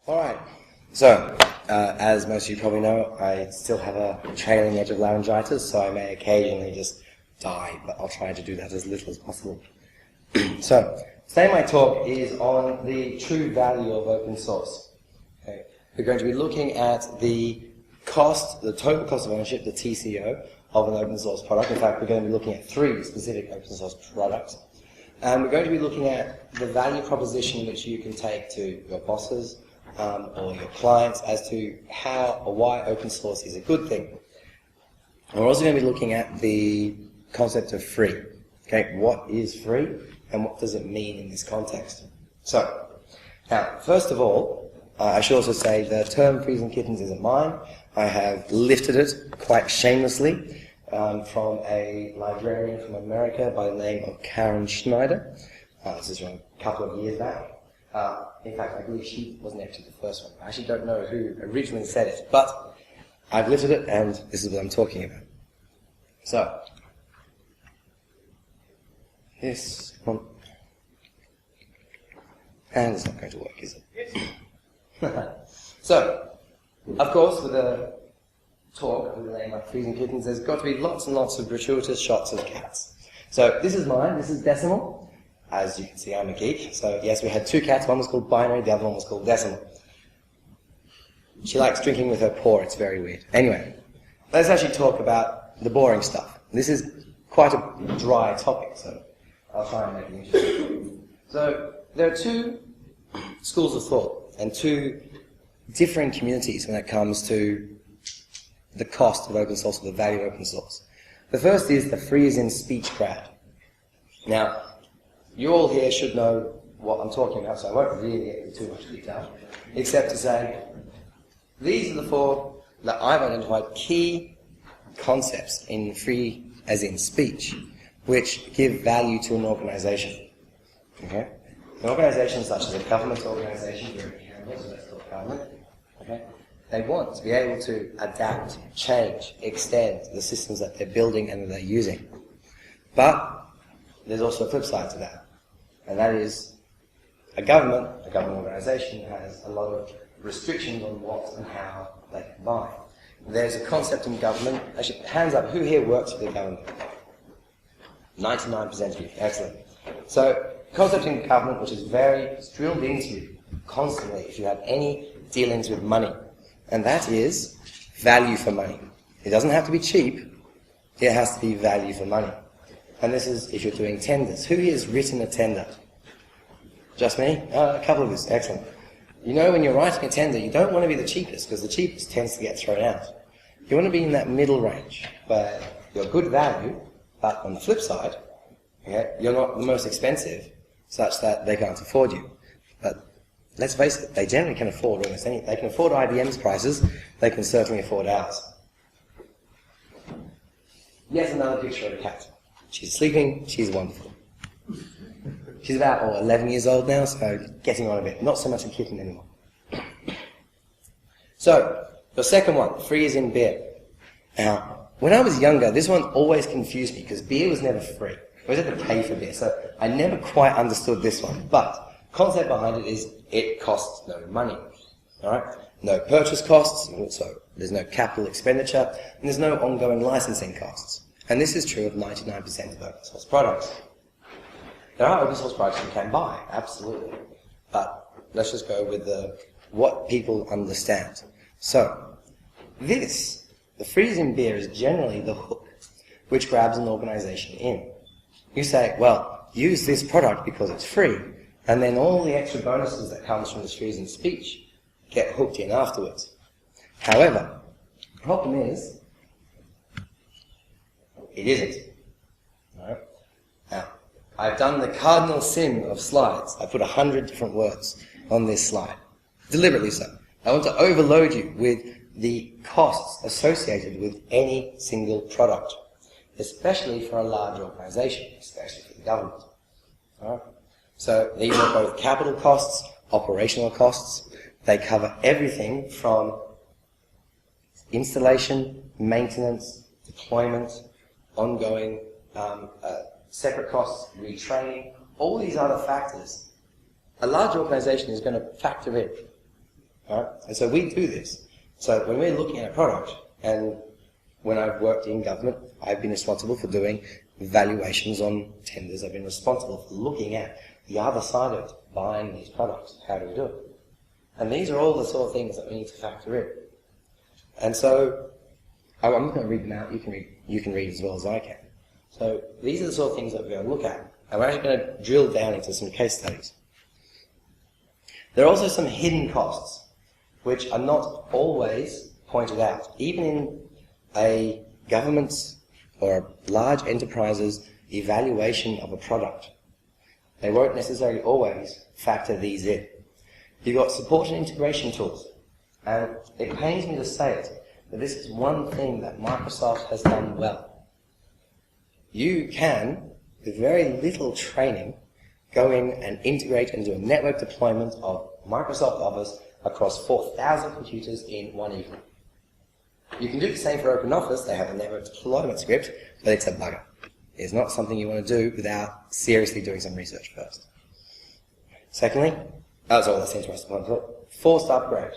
Alright, so as most of you probably know, I still have a trailing edge of laryngitis, so I may occasionally just die, but I'll try to do that as little as possible. So, today my talk is on the true value of open source. Okay. We're going to be looking at the cost, the total cost of ownership, the TCO, of an open source product. In fact, we're going to be looking at 3 specific open source products. And we're going to be looking at the value proposition which you can take to your bosses, or your clients as to how or why open source is a good thing. And we're also going to be looking at the concept of free. Okay, what is free and what does it mean in this context? So, now, first of all, I should also say the term Frees and Kittens isn't mine. I have lifted it quite shamelessly from a librarian from America by the name of Karen Schneider. This is from a couple of years back. In fact, I believe she wasn't actually the first one. I actually don't know who originally said it, but I've lifted it, and this is what I'm talking about. So, this one, and it's not going to work, is it? So, of course, with a talk with the name of Frees and Kittens, there's got to be lots and lots of gratuitous shots of cats. So, this is mine, this is Decimal. As you can see, I'm a geek. So yes, we had 2 cats. One was called Binary, the other one was called Decimal. She likes drinking with her paw. It's very weird. Anyway, let's actually talk about the boring stuff. This is quite a dry topic, so I'll try and make it interesting. So there are 2 schools of thought and 2 differing communities when it comes to the cost of open source or the value of open source. The first is the free as in speech crowd. Now, you all here should know what I'm talking about, so I won't really get into too much detail, except to say, these are the 4 that I've identified key concepts in free as in speech, which give value to an organization. Okay? An organization such as a government organization, here in Canada, so let's talk government, okay? They want to be able to adapt, change, extend the systems that they're building and that they're using. But there's also a flip side to that. And that is, a government organization has a lot of restrictions on what and how they can buy. There's a concept in government, actually, hands up, who here works for the government? 99% of you, excellent. So, concept in government which is it's drilled into you constantly if you have any dealings with money. And that is value for money. It doesn't have to be cheap, it has to be value for money. And this is if you're doing tenders. Who here has written a tender? Just me? A couple of us. Excellent. You know, when you're writing a tender, you don't want to be the cheapest, because the cheapest tends to get thrown out. You want to be in that middle range, where you're good value, but on the flip side, okay, you're not the most expensive, such that they can't afford you. But let's face it, they generally can afford almost anything. They can afford IBM's prices, they can certainly afford ours. Yet another picture of a cat. She's sleeping, she's wonderful. She's about 11 years old now, so getting on a bit. Not so much a kitten anymore. So, the second one, free as in beer. Now, when I was younger, this one always confused me, because beer was never free. I always had to pay for beer, so I never quite understood this one. But, the concept behind it is, it costs no money. Alright? No purchase costs, so there's no capital expenditure, and there's no ongoing licensing costs. And this is true of 99% of open source products. There are open source products you can buy, absolutely. But let's just go with what people understand. So, the free as in beer is generally the hook which grabs an organization in. You say, well, use this product because it's free, and then all the extra bonuses that comes from this free as in speech get hooked in afterwards. However, the problem is, it isn't. Alright? Now, I've done the cardinal sin of slides. I put 100 different words on this slide. Deliberately so. I want to overload you with the costs associated with any single product, especially for a large organization, especially for the government. Alright? So these are both capital costs, operational costs. They cover everything from installation, maintenance, deployment, ongoing separate costs, retraining, all these other factors. A large organization is going to factor in. Right? And so we do this. So when we're looking at a product, and when I've worked in government, I've been responsible for doing valuations on tenders. I've been responsible for looking at the other side of it, buying these products. How do we do it? And these are all the sort of things that we need to factor in. And so, I'm not going to read them out. You can read as well as I can. So these are the sort of things that we're going to look at. And we're actually going to drill down into some case studies. There are also some hidden costs, which are not always pointed out. Even in a government's or a large enterprise's evaluation of a product, they won't necessarily always factor these in. You've got support and integration tools. And it pains me to say it, but this is one thing that Microsoft has done well. You can, with very little training, go in and integrate and do a network deployment of Microsoft Office across 4,000 computers in one evening. You can do the same for OpenOffice. They have a network deployment script, but it's a bugger. It's not something you want to do without seriously doing some research first. Secondly, that's interesting. Forced upgrade.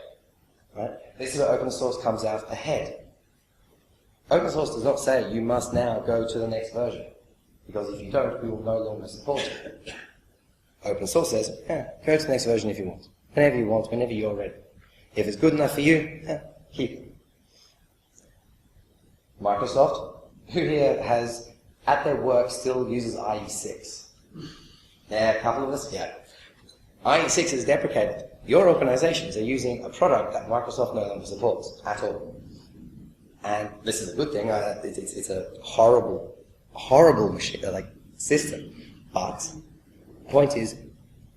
Right? This is where open source comes out ahead. Open source does not say you must now go to the next version, because if you don't, we will no longer support it. Open source says, go to the next version if you want. Whenever you want, whenever you're ready. If it's good enough for you, keep it. Microsoft, who here has, at their work, still uses IE6? Yeah, a couple of us? Yeah. IE6 is deprecated. Your organizations are using a product that Microsoft no longer supports at all. And this is a good thing. It's a horrible machine, system. But the point is,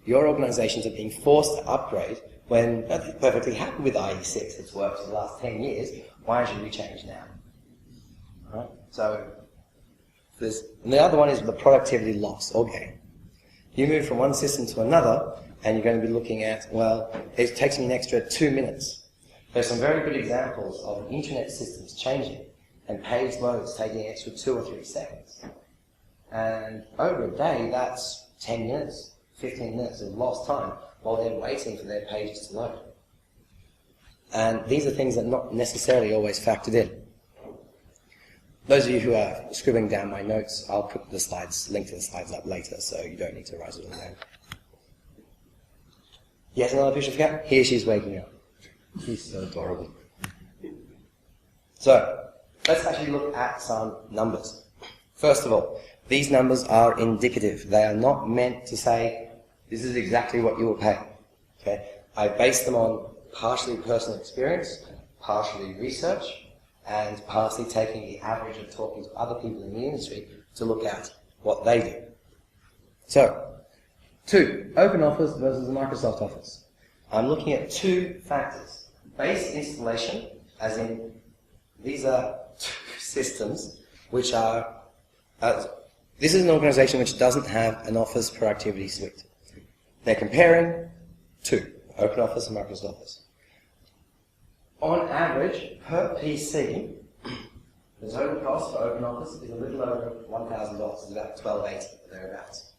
your organizations are being forced to upgrade when they're perfectly happy with IE6. It's worked for the last 10 years. Why should we change now? Right? So, and the other one is the productivity loss or gain. You move from one system to another, and you're going to be looking at, well, it takes me an extra 2 minutes. There's some very good examples of internet systems changing and page loads taking an extra 2 or 3 seconds. And over a day, that's 10 minutes, 15 minutes of lost time while they're waiting for their pages to load. And these are things that are not necessarily always factored in. Those of you who are scribbling down my notes, I'll put the slides, link to the slides up later, so you don't need to write it all down. Yes, another picture of cat? Here she's waking up. She's so adorable. So, let's actually look at some numbers. First of all, these numbers are indicative. They are not meant to say, this is exactly what you will pay. Okay? I base them on partially personal experience, partially research, and partially taking the average of talking to other people in the industry to look at what they do. So, 2, OpenOffice versus the Microsoft Office. I'm looking at 2 factors. Base installation, as in, these are 2 systems which are, this is an organization which doesn't have an Office productivity suite. They're comparing 2, OpenOffice and Microsoft Office. On average, per PC, the total cost for OpenOffice is a little over $1,000. It's about $1,280, thereabouts.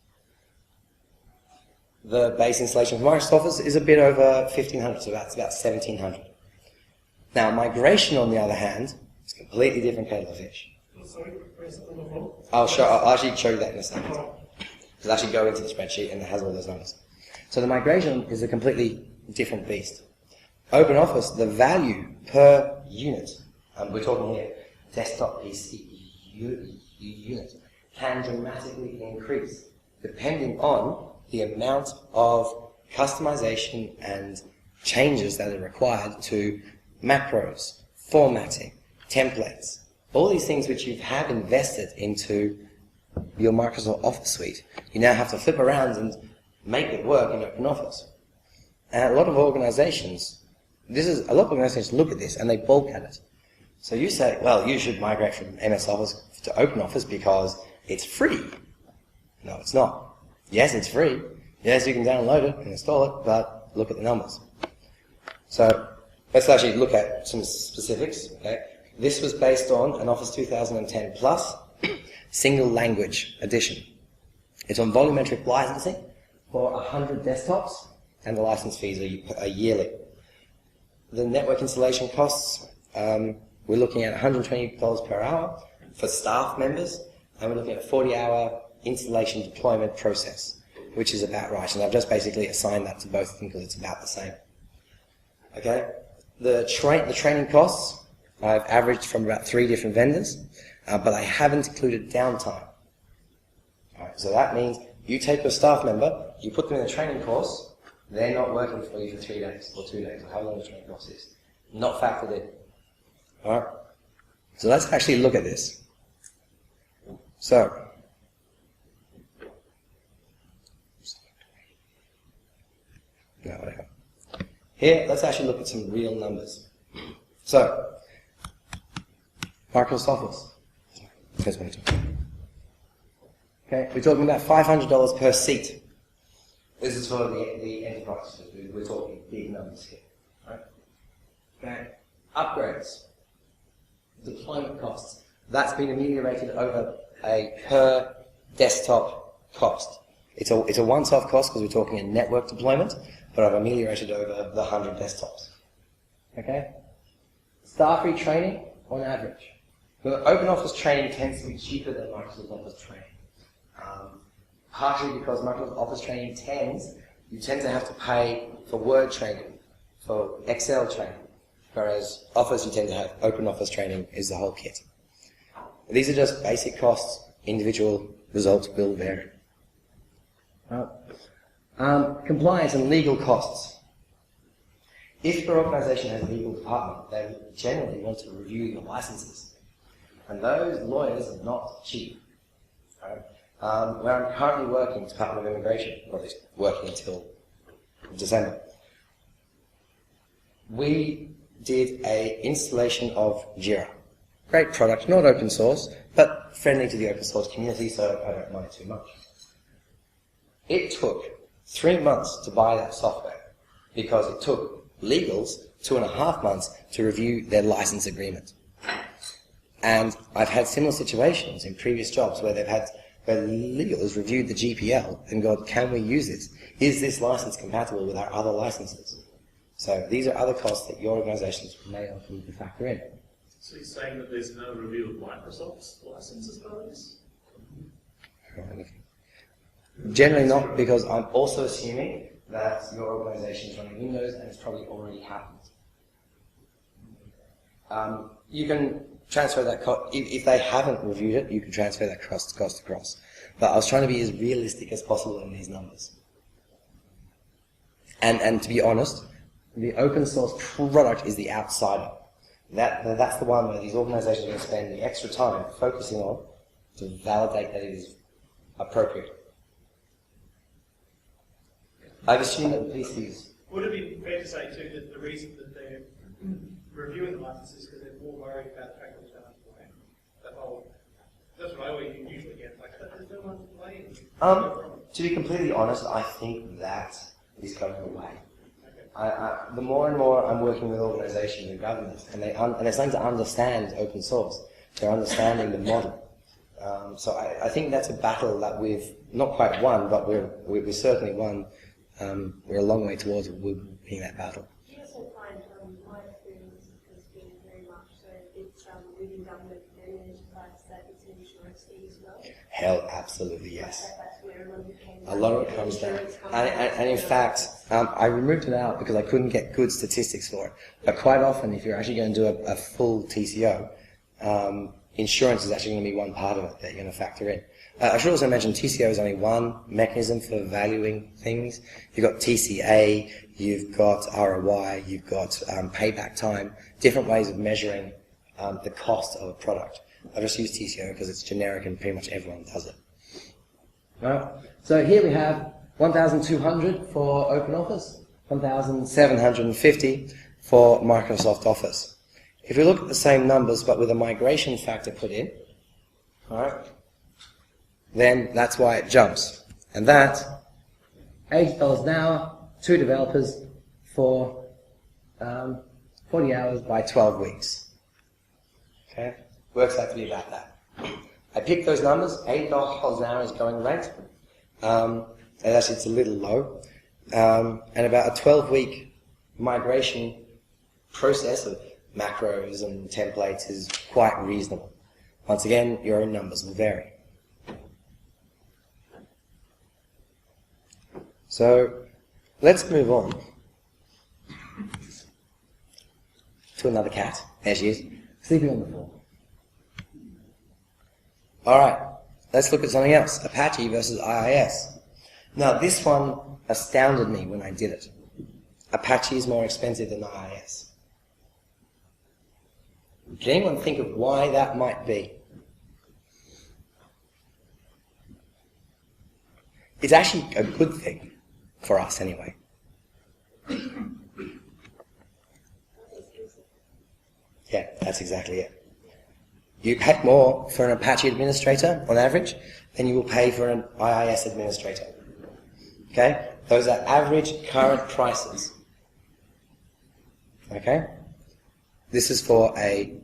The base installation for Microsoft Office is a bit over $1,500, so that's about $1,700. Now, migration, on the other hand, is a completely different kettle of fish. Sorry, where's the number from? I'll actually show you that in a second. Because I actually go into the spreadsheet and it has all those numbers. So the migration is a completely different beast. OpenOffice, the value per unit, we're talking here desktop PC unit, can dramatically increase depending on the amount of customization and changes that are required to macros, formatting, templates, all these things which you have invested into your Microsoft Office suite. You now have to flip around and make it work in OpenOffice. And a lot of organizations look at this and they balk at it. So you say, well, you should migrate from MS Office to OpenOffice because it's free. No, it's not. Yes, it's free. Yes, you can download it and install it, but look at the numbers. So let's actually look at some specifics. Okay? This was based on an Office 2010 Plus single language edition. It's on volumetric licensing for 100 desktops, and the license fees are yearly. the network installation costs, we're looking at $120 per hour for staff members, and we're looking at a 40-hour installation deployment process, which is about right. And I've just basically assigned that to both of them because it's about the same. Okay? The training costs, I've averaged from about 3 different vendors, but I haven't included downtime. Alright, so that means you take your staff member, you put them in a training course, they're not working for you for 3 days or 2 days, or how long the training course is. Not factored in. Alright? So let's actually look at this. So, no, whatever. Here, let's actually look at some real numbers. So, Microsoft Office. Here's what I'm talking. Okay, we're talking about $500 per seat. This is for the enterprise. We're talking big numbers here. Right? Okay. Upgrades. Deployment costs. That's been ameliorated over a per desktop cost. It's a once-off cost because we're talking a network deployment, but I've ameliorated over the 100 desktops. Okay? Staff retraining on average. The OpenOffice training tends to be cheaper than Microsoft Office training. Partially because Microsoft Office training you tend to have to pay for Word training, for Excel training, whereas Office you tend to have OpenOffice training is the whole kit. These are just basic costs. Individual results will vary. Compliance and legal costs. If your organization has a legal department, they generally want to review your licenses. And those lawyers are not cheap. Right? Where I'm currently working, Department of Immigration, or at least working until December, we did an installation of Jira. Great product, not open source, but friendly to the open source community, so I don't mind too much. It took 3 months to buy that software because it took legals 2.5 months to review their license agreement. And I've had similar situations in previous jobs where legal has reviewed the GPL and gone, can we use this? Is this license compatible with our other licenses? So these are other costs that your organizations may also need to factor in. So you're saying that there's no review of Microsoft's licenses for this? Generally not, because I'm also assuming that your organization is running Windows and it's probably already happened. You can transfer that cost. If they haven't reviewed it, you can transfer that cost across. But I was trying to be as realistic as possible in these numbers. And to be honest, the open source product is the outsider. That's the one where these organizations are going to spend the extra time focusing on to validate that it is appropriate. I've assumed that the PCs... Would it be fair to say, too, that the reason that they're reviewing the licenses is because they're more worried about the fact that it's going to play? That's what I usually get. Like, there's no one playing. To be completely honest, I think that is going away. The more and more I'm working with organizations and governments, and they're starting to understand open source. They're understanding the model. So I think that's a battle that we've not quite won, but we've certainly won. We're a long way towards winning that battle. Do you also find my experience has been very much so it's within government and enterprise that it's an insurance fee as well? Hell, absolutely, yes. That's where a lot of it comes down. And in fact, I removed it out because I couldn't get good statistics for it. But quite often, if you're actually going to do a full TCO, insurance is actually going to be one part of it that you're going to factor in. I should also mention TCO is only one mechanism for valuing things. You've got TCA, you've got ROI, you've got payback time, different ways of measuring the cost of a product. I just use TCO because it's generic and pretty much everyone does it. Right. So here we have 1,200 for OpenOffice, 1,750 for Microsoft Office. If we look at the same numbers but with a migration factor put in, all right, then that's why it jumps. And that, $80 an hour, 2 developers for 40 hours by 12 weeks. Okay? Works out to be about that. I picked those numbers. $8 an hour is going rate. And actually it's a little low. And about a 12-week migration process of macros and templates is quite reasonable. Once again, your own numbers will vary. So let's move on to another cat. There she is, sleeping on the floor. Alright, let's look at something else. Apache versus IIS. Now this one astounded me when I did it. Apache is more expensive than IIS. Can anyone think of why that might be? It's actually a good thing, for us anyway. Yeah, that's exactly it. You pay more for an Apache administrator, on average, than you will pay for an IIS administrator. Okay? Those are average current prices. Okay? This is for an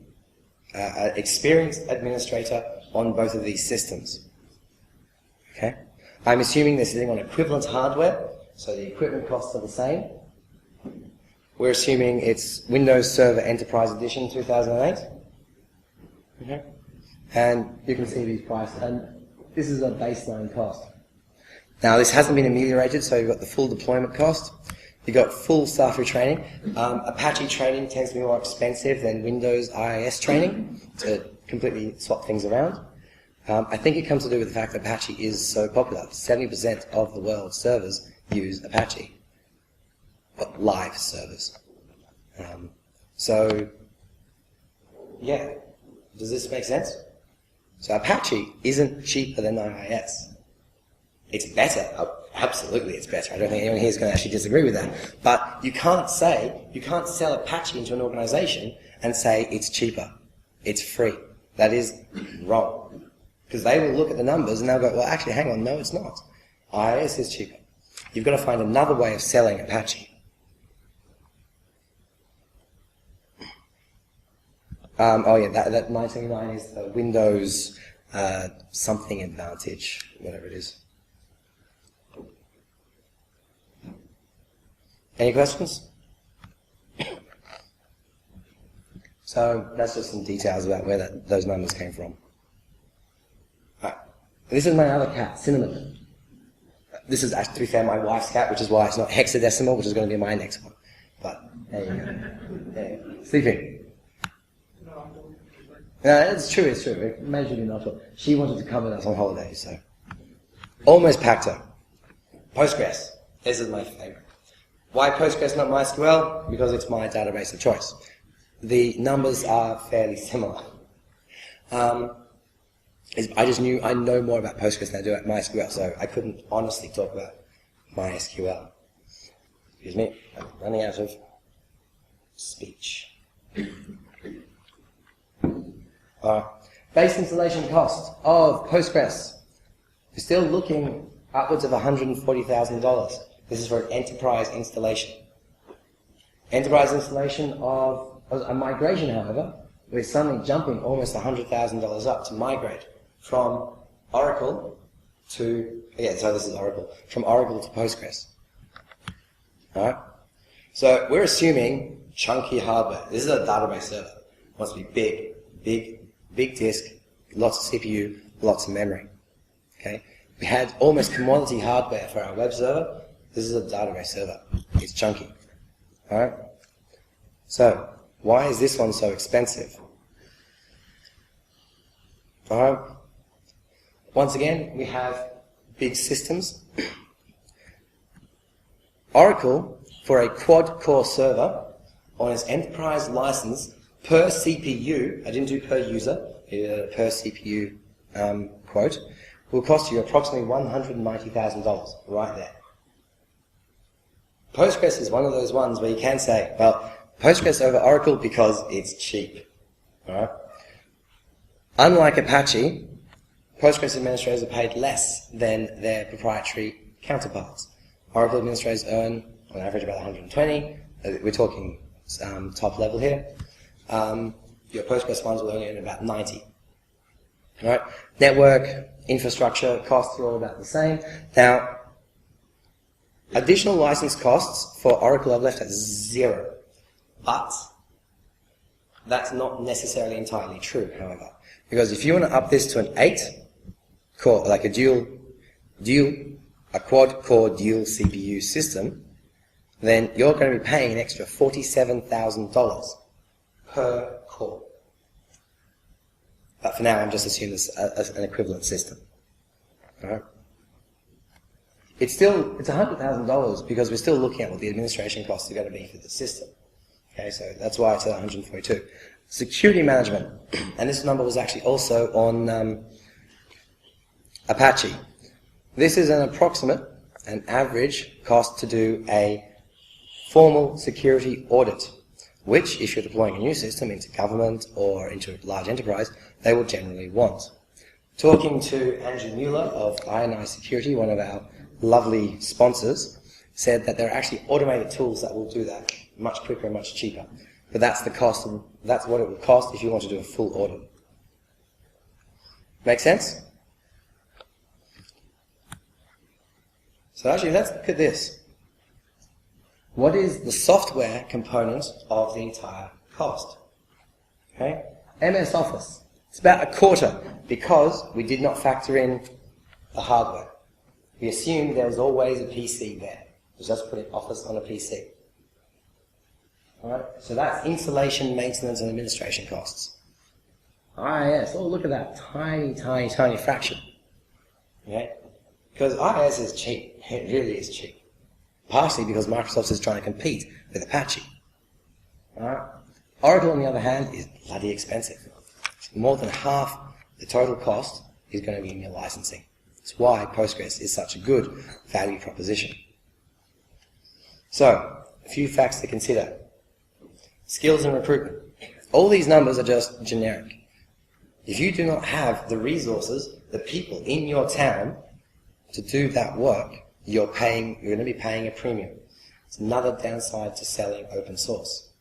experienced administrator on both of these systems. Okay? I'm assuming they're sitting on equivalent hardware, so the equipment costs are the same. We're assuming it's Windows Server Enterprise Edition 2008. Okay? And you can see these prices, and this is a baseline cost. Now this hasn't been ameliorated, so you've got the full deployment cost, you've got full staff retraining. Apache training tends to be more expensive than Windows IIS training to completely swap things around. I think it comes to do with the fact that Apache is so popular. 70% of the world's servers use Apache, but live servers. So, yeah, does this make sense? So Apache isn't cheaper than IIS. It's better. Oh, absolutely it's better. I don't think anyone here is going to actually disagree with that. But you can't sell Apache into an organization and say it's cheaper. It's free. That is wrong. Because they will look at the numbers and they'll go, well, actually, hang on, no, it's not. IIS is cheaper. You've got to find another way of selling Apache. Oh yeah, that 979 is the Windows something advantage, whatever it is. Any questions? So that's just some details about where those numbers came from. Right. This is my other cat, Cinnamon. This is actually, to be fair, my wife's cat, which is why it's not hexadecimal, which is going to be my next one. But there you go. There you go. Sleeping. No, it's true. Majorly not true. She wanted to come with us on holiday, so. Almost packed her. Postgres. This is my favorite. Why Postgres, not MySQL? Because it's my database of choice. The numbers are fairly similar. I know more about Postgres than I do about MySQL, so I couldn't honestly talk about MySQL. Excuse me, I'm running out of speech. Base installation cost of Postgres. You're still looking upwards of $140,000. This is for an enterprise installation. Enterprise installation of a migration, however, we're suddenly jumping almost $100,000 up to migrate from Oracle to, from Oracle to Postgres. Alright? So we're assuming chunky hardware. This is a database server. It wants to be big disk, lots of CPU, lots of memory. Okay? We had almost commodity hardware for our web server. This is a database server. It's chunky. Alright? So, why is this one so expensive? Alright? Once again, we have big systems. Oracle, for a quad-core server, on its enterprise license, per CPU, I didn't do per user, per CPU quote, will cost you approximately $190,000, right there. Postgres is one of those ones where you can say, well, Postgres over Oracle because it's cheap. Alright? Unlike Apache, Postgres administrators are paid less than their proprietary counterparts. Oracle administrators earn, on average, about 120. We're talking top level here. Your Postgres ones will only earn about 90. Alright? Network, infrastructure, costs are all about the same. Now, additional license costs for Oracle I've left at 0. But That's not necessarily entirely true, however. Because if you want to up this to an 8 core, like a quad-core dual CPU system, then you're going to be paying an extra $47,000 per core. But for now, I'm just assuming this as an equivalent system. All right. It's $100,000 because we're still looking at what the administration costs are going to be for the system. Okay, so that's why it's at 142. Security management, and this number was actually also on Apache. This is an approximate, an average cost to do a formal security audit, which, if you're deploying a new system into government or into a large enterprise, they will generally want. Talking to Andrew Mueller of INI Security, one of our lovely sponsors, said that there are actually automated tools that will do that much quicker and much cheaper. But that's the cost, that's what it would cost if you want to do a full audit. Make sense? So actually, let's look at this. What is the software component of the entire cost? Okay, MS Office. It's about a quarter because we did not factor in the hardware. We assumed there was always a PC there. We just put Office on a PC. Alright, so that's installation, maintenance, and administration costs. IIS, oh look at that tiny, tiny, tiny fraction. Okay, because IIS is cheap. It really is cheap. Partially because Microsoft is trying to compete with Apache. Alright, Oracle, on the other hand, is bloody expensive. More than half the total cost is going to be in your licensing. That's why Postgres is such a good value proposition. So, a few facts to consider. Skills and recruitment. All these numbers are just generic. If you do not have the resources, the people in your town to do that work, you're going to be paying a premium. It's another downside to selling open source.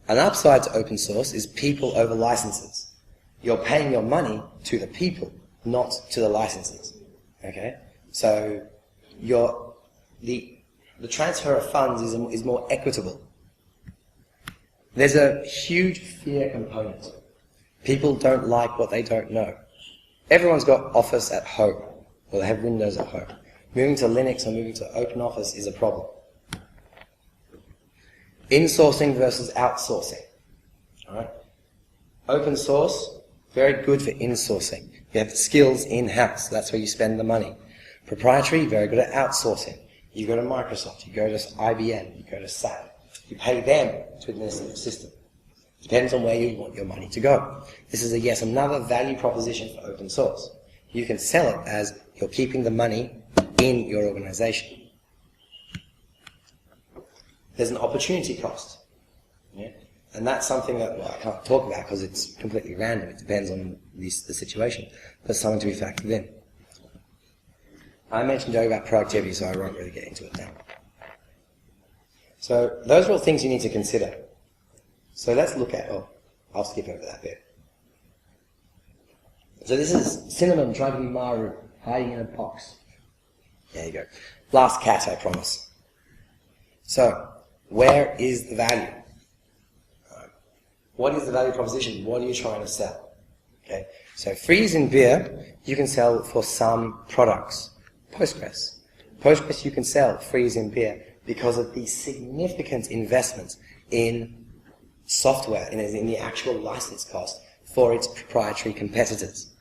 An upside to open source is people over licenses. You're paying your money to the people, not to the licenses. Okay? So the transfer of funds is more equitable. There's a huge fear component. People don't like what they don't know. Everyone's got Office at home, or they have Windows at home. Moving to Linux or moving to OpenOffice is a problem. Insourcing versus outsourcing. All right. Open source, very good for insourcing. You have the skills in-house. That's where you spend the money. Proprietary, very good at outsourcing. You go to Microsoft, you go to IBM, you go to SAP. You pay them to administer the system. Depends on where you want your money to go. This is another value proposition for open source. You can sell it as you're keeping the money in your organization. There's an opportunity cost. Yeah? And that's something that I can't talk about because it's completely random. It depends on the situation. But something to be factored in. I mentioned earlier about productivity, so I won't really get into it now. So those are all things you need to consider. So let's look at, I'll skip over that bit. So this is Cinnamon trying to be Maru, hiding in a box. There you go. Last cat, I promise. So, where is the value? What is the value proposition? What are you trying to sell? Okay. So freeze in beer, you can sell for some products. Postgres. Postgres you can sell freeze in beer because of the significant investments in software, in the actual license cost for its proprietary competitors.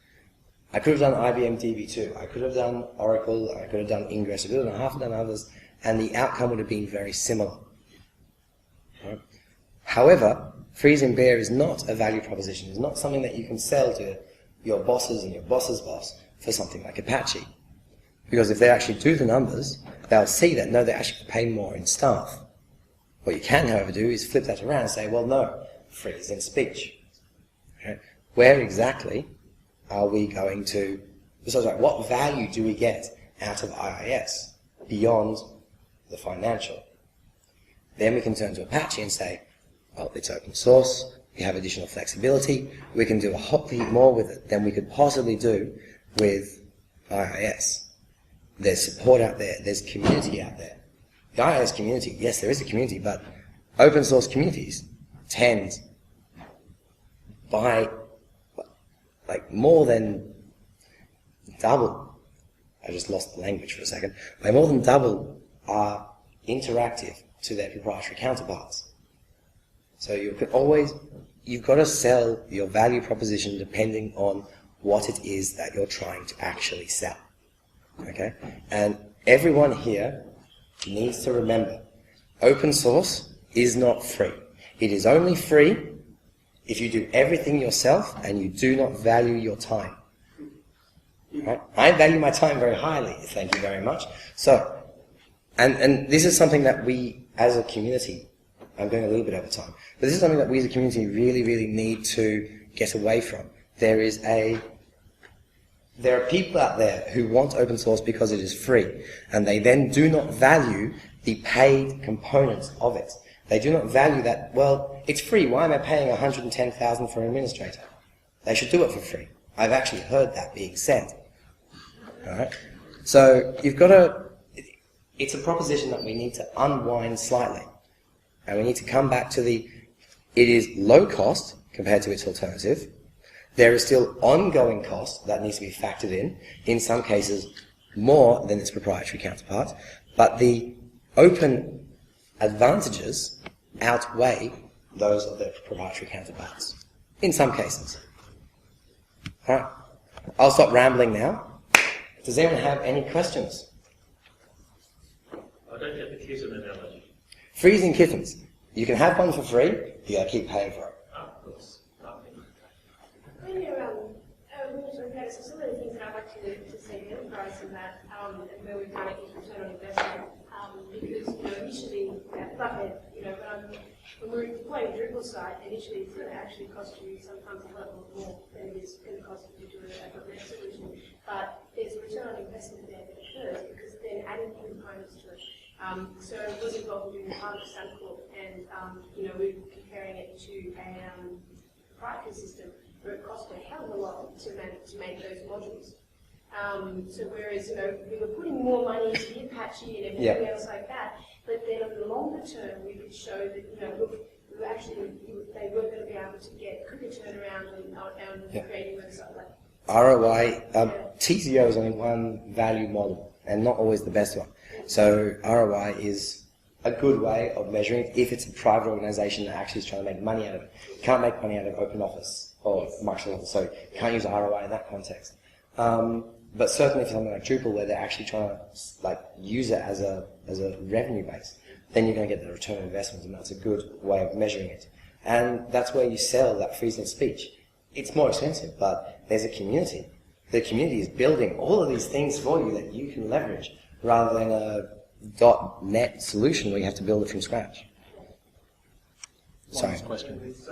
I could have done IBM DB2, I could have done Oracle, I could have done Ingress, I could have done half a dozen others, and the outcome would have been very similar. Right? However, freeze in beer is not a value proposition. It's not something that you can sell to your bosses and your boss's boss for something like Apache. Because if they actually do the numbers, they'll see that, no, they actually pay more in staff. What you can, however, do is flip that around and say, well, no, freeze in speech. Okay? Where exactly are we going to, what value do we get out of IIS beyond the financial? Then we can turn to Apache and say, well, it's open source, we have additional flexibility, we can do a whole heap more with it than we could possibly do with IIS. There's support out there, there's community out there. The IIS community, yes, there is a community, but open source communities tend by like more than double, I just lost the language for a second, by more than double are interactive to their proprietary counterparts. So you've got to sell your value proposition depending on what it is that you're trying to actually sell. Okay? And everyone here needs to remember, open source is not free. It is only free if you do everything yourself and you do not value your time. Right? I value my time very highly, thank you very much. So, and this is something that we as a community, I'm going a little bit over time, but this is something that we as a community really, really need to get away from. There are people out there who want open source because it is free, and they then do not value the paid components of it. They do not value that, well, it's free, why am I paying $110,000 for an administrator? They should do it for free. I've actually heard that being said. Alright? So, it's a proposition that we need to unwind slightly. And we need to come back to it is low cost compared to its alternative. There is still ongoing cost that needs to be factored in some cases more than its proprietary counterpart, but the open advantages outweigh those of the proprietary counterparts, in some cases. Alright, I'll stop rambling now. Does anyone have any questions? I don't get the kitten analogy. Freezing kittens. You can have one for free, you gotta keep paying for it. Of course. When you're okay, so some of the things that I'd like to see the enterprise in that, and where we've done it is return on investment, because initially, when we're deploying a Drupal site, initially it's going to actually cost you sometimes a lot more than it is going to cost you to do a .NET solution. But there's a return on investment there that occurs because then adding components to it. So it was involved in doing part of Suncorp, and we're comparing it to a proprietary system where it cost a hell of a lot to make those modules. So whereas we were putting more money into the Apache and everything else like that, but then on the longer term we could show that look, we were actually they were going to be able to get quicker turnaround on creating websites like. ROI, TCO is only one value model and not always the best one. So ROI is a good way of measuring it if it's a private organization that actually is trying to make money out of it. You can't make money out of OpenOffice or Microsoft Office, so you can't use ROI in that context. But certainly for something like Drupal where they're actually trying to use it as a revenue base, then you're going to get the return on investment, and that's a good way of measuring it. And that's where you sell that freezing speech. It's more expensive, but there's a community. The community is building all of these things for you that you can leverage, rather than a .NET solution where you have to build it from scratch. Sorry. Question. This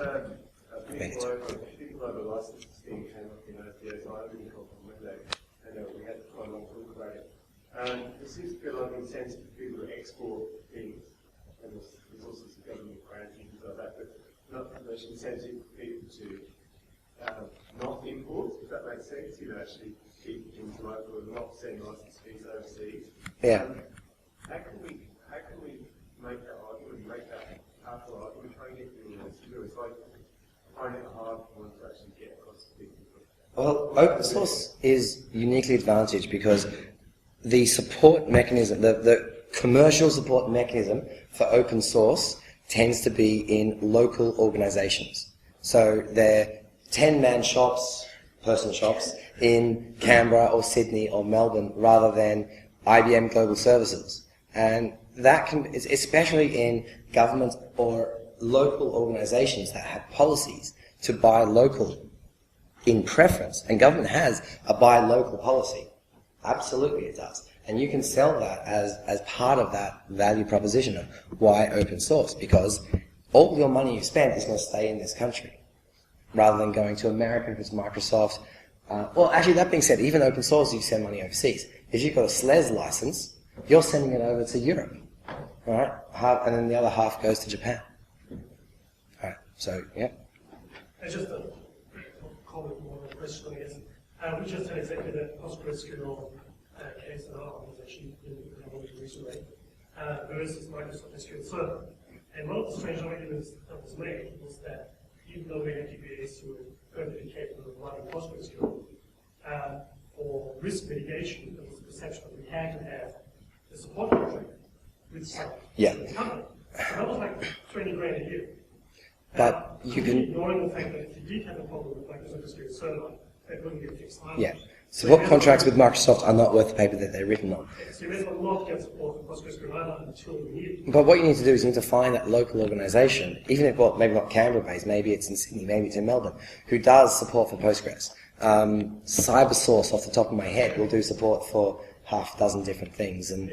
people over license scheme came up in OSDC, I didn't call from Monday, and we had quite a long talk about it. There seems to be a lot of incentive for people to export things, and there's all sorts of government grants and things like that, but not much incentive for people to not import, if that makes sense, actually keep things local and not send license fees overseas. Yeah. How can we make that argument, make that powerful argument, try and get people to do it? It's like finding it hard for one to actually get across to people. Well, open source is uniquely advantaged because the support mechanism, the commercial support mechanism for open source tends to be in local organizations. So they're 10-man shops, person shops, in Canberra or Sydney or Melbourne rather than IBM Global Services. And that can, especially in government or local organizations that have policies to buy local in preference. And government has a buy local policy. Absolutely it does. And you can sell that as part of that value proposition of why open source, because all your money you spent is going to stay in this country, rather than going to America if it's Microsoft. Well, actually, that being said, even open source, you send money overseas. If you've got a SLES license, you're sending it over to Europe, all right? And then the other half goes to Japan. All right, so, yeah. It's just a comment more than a question, I guess. We just had exactly that PostgreSQL case in our organization recently versus Microsoft SQL Server. And one of the strange arguments that was made was that even though we had DBAs who were perfectly capable of running PostgreSQL, for risk mitigation, there was the perception that we had to have a support contract with some company. So that was like 20 grand a year. But you can ignoring the fact that if you did have a problem with Microsoft SQL Server, that wouldn't get fixed either. Yeah. Support contracts with Microsoft are not worth the paper that they're written on. So you may as well not get support for PostgreSQL either until you need it. But what you need to do is you need to find that local organisation, even if, well, maybe not Canberra-based, maybe it's in Sydney, maybe it's in Melbourne, who does support for Postgres. CyberSource, off the top of my head, will do support for half a dozen different things. And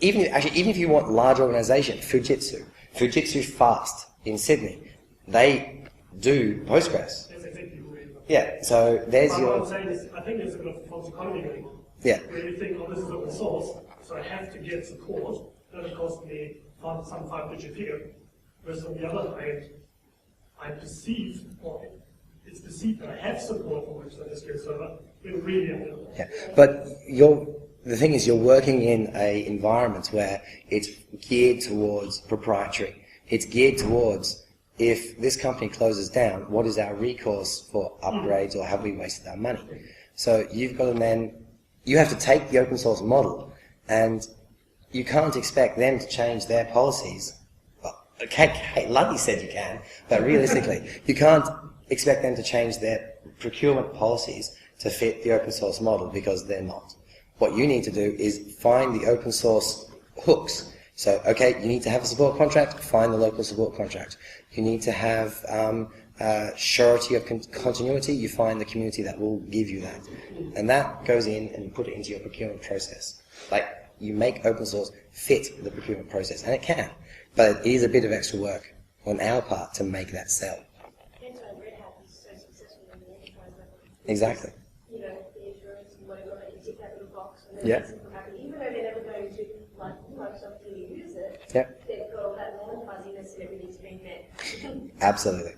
even if you want large organisation, Fujitsu Fast in Sydney, they do Postgres. That's exactly who we are. Yeah, so there's But your... what I'm saying is, I think there's a bit of false economy going on. Yeah. Where you think, oh, this is open source, so I have to get support. That'll cost me some 5-digit figure. Whereas on the other hand, I perceive, or it's perceived that I have support for Microsoft SQL Server, but really I don't. Yeah, but the thing is, you're working in an environment where it's geared towards proprietary. It's geared towards, if this company closes down, what is our recourse for upgrades, or have we wasted our money? So you've got to then, you have to take the open source model, and you can't expect them to change their policies. Well, okay, Luddy said you can, but realistically, you can't expect them to change their procurement policies to fit the open source model, because they're not. What you need to do is find the open source hooks. So, okay, you need to have a support contract, find the local support contract. You need to have surety of continuity, you find the community that will give you that. And that goes in and you put it into your procurement process. Like, you make open source fit the procurement process, and it can. But it is a bit of extra work on our part to make that sell. That's why Red Hat is so successful in the enterprise level. Exactly. You know, the insurance and whatever, you tick that little box, and then Yeah. something happens. Even though they're never going to, like, Microsoft really use it, Yeah. they've got all that warm fuzziness and everything's being met. Absolutely.